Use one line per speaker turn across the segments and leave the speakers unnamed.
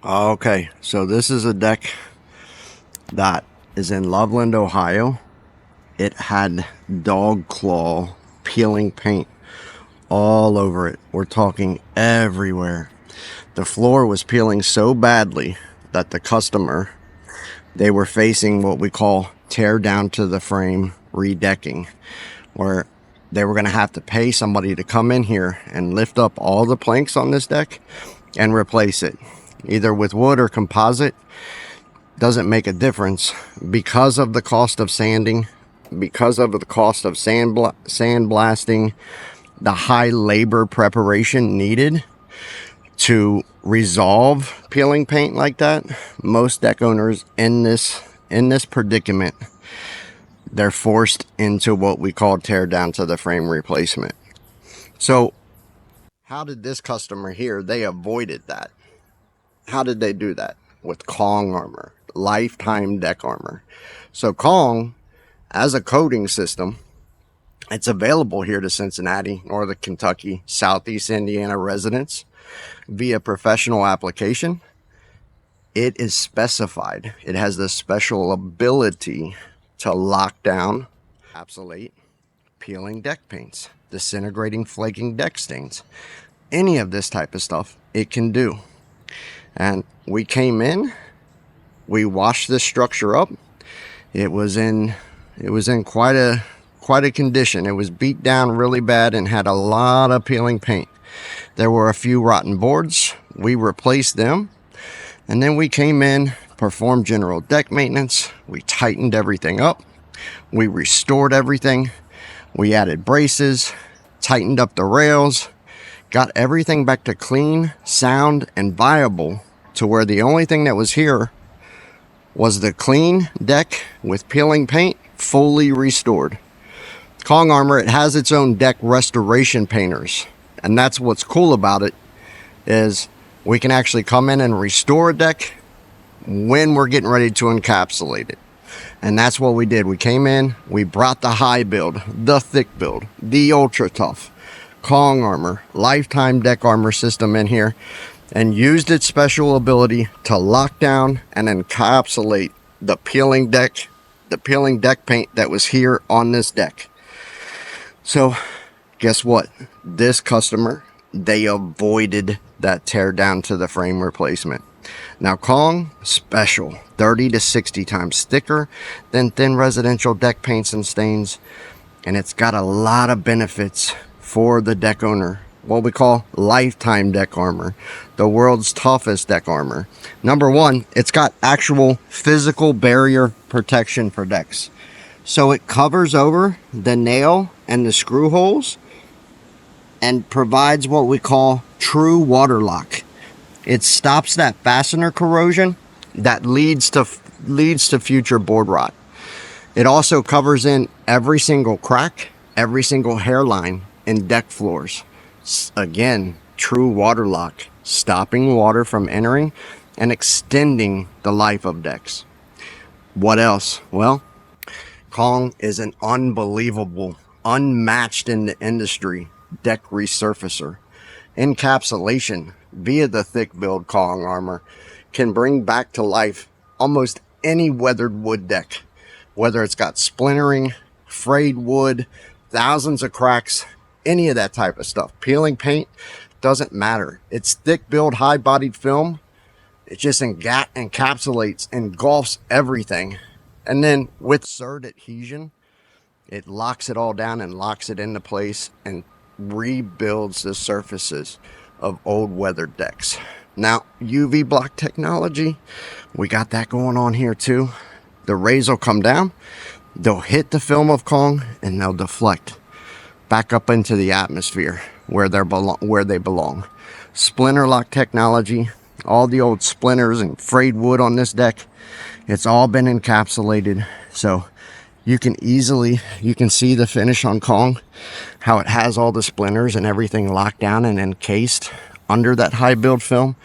Okay, so this is a deck that is in Loveland, Ohio. It had dog claw peeling paint all over it. We're talking everywhere. The floor was peeling so badly that the customer, they were facing what we call tear down to the frame redecking, where they were going to have to pay somebody to come in here and lift up all the planks on this deck and replace it, either with wood or composite. Doesn't make a difference because of the cost of sanding, because of the cost of sandblasting, the high labor preparation needed to resolve peeling paint like that. Most deck owners in this predicament, they're forced into what we call tear down to the frame replacement. So how did this customer here, they avoided that? How did they do that? With Kong armor, lifetime deck armor. So Kong, as a coating system, it's available here to Cincinnati, Northern Kentucky, Southeast Indiana residents via professional application. It is specified. It has the special ability to lock down, encapsulate peeling deck paints, disintegrating, flaking deck stains. Any of this type of stuff it can do. And we came in, we washed this structure up. It was in quite a condition. It was beat down really bad and had a lot of peeling paint. There were a few rotten boards. We replaced them. And then we came in, performed general deck maintenance. We tightened everything up. We restored everything. We added braces, tightened up the rails, got everything back to clean, sound, and viable, to where the only thing that was here was the clean deck with peeling paint, fully restored. Kong Armor, it has its own deck restoration painters. And that's what's cool about it, is we can actually come in and restore a deck when we're getting ready to encapsulate it. And that's what we did. We came in, we brought the high build, the thick build, the ultra tough Kong Armor lifetime deck armor system in here, and used its special ability to lock down and encapsulate the peeling deck paint that was here on this deck. So guess what? This customer, they avoided that tear down to the frame replacement. Now Kong, special, 30 to 60 times thicker than thin residential deck paints and stains, and it's got a lot of benefits for the deck owner. What we call lifetime deck armor, the world's toughest deck armor. Number one, it's got actual physical barrier protection for decks. So it covers over the nail and the screw holes and provides what we call true water lock. It stops that fastener corrosion that leads to future board rot. It also covers in every single crack, every single hairline in deck floors. Again, true water lock, stopping water from entering and extending the life of decks. What else? Well, Kong is an unbelievable, unmatched in the industry deck resurfacer. Encapsulation via the thick build Kong armor can bring back to life almost any weathered wood deck, whether it's got splintering, frayed wood, thousands of cracks, any of that type of stuff. Peeling paint, doesn't matter. It's thick build, high bodied film. It just encapsulates, engulfs everything. And then with CERT adhesion, it locks it all down and locks it into place and rebuilds the surfaces of old weathered decks. Now, UV block technology, we got that going on here too. The rays will come down, they'll hit the film of Kong, and they'll deflect back up into the atmosphere where they belong. Splinter lock technology, all the old splinters and frayed wood on this deck, it's all been encapsulated. So you can see the finish on Kong, how it has all the splinters and everything locked down and encased under that high build film.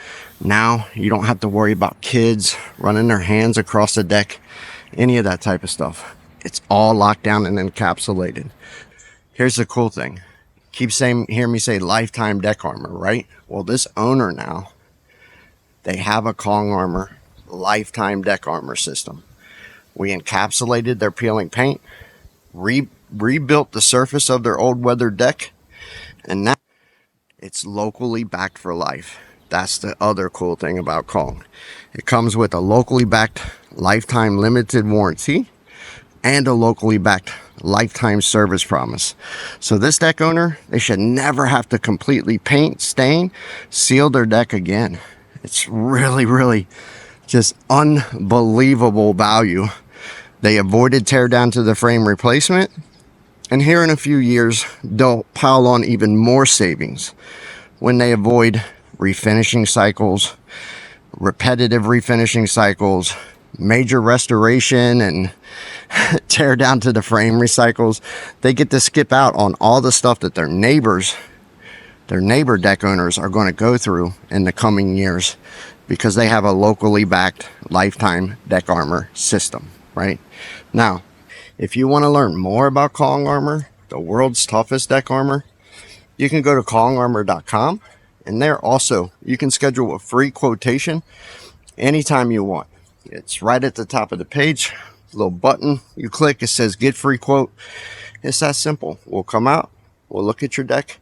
Now you don't have to worry about kids running their hands across the deck, any of that type of stuff. It's all locked down and encapsulated. Here's the cool thing. Hear me say lifetime deck armor, right? Well, this owner now, They have a Kong Armor lifetime deck armor system. We encapsulated their peeling paint, rebuilt the surface of their old weathered deck, and now it's locally backed for life. That's the other cool thing about Kong. It comes with a locally backed lifetime limited warranty and a locally backed lifetime service promise. So this deck owner, they should never have to completely paint, stain, seal their deck again. It's really just unbelievable value. They avoided tear down to the frame replacement, and here in a few years they'll pile on even more savings when they avoid refinishing cycles, repetitive refinishing cycles, major restoration, and tear down to the frame recycles. They get to skip out on all the stuff that their neighbor deck owners are going to go through in the coming years, because they have a locally backed lifetime deck armor system. Right now, if you want to learn more about Kong Armor, the world's toughest deck armor, you can go to kongarmor.com, and there also you can schedule a free quotation anytime you want. It's right at the top of the page, little button you click, it says get free quote. It's that simple. We'll come out, we'll look at your deck,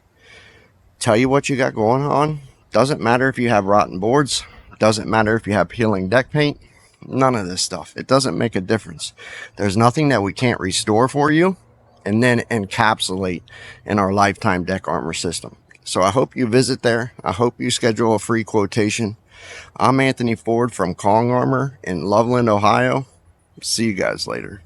tell you what you got going on. Doesn't matter if you have rotten boards, doesn't matter if you have peeling deck paint, none of this stuff. It doesn't make a difference. There's nothing that we can't restore for you and then encapsulate in our lifetime deck armor system. So I hope you visit there. I hope you schedule a free quotation. I'm Anthony Ford from Kong Armor in Loveland, Ohio. See you guys later.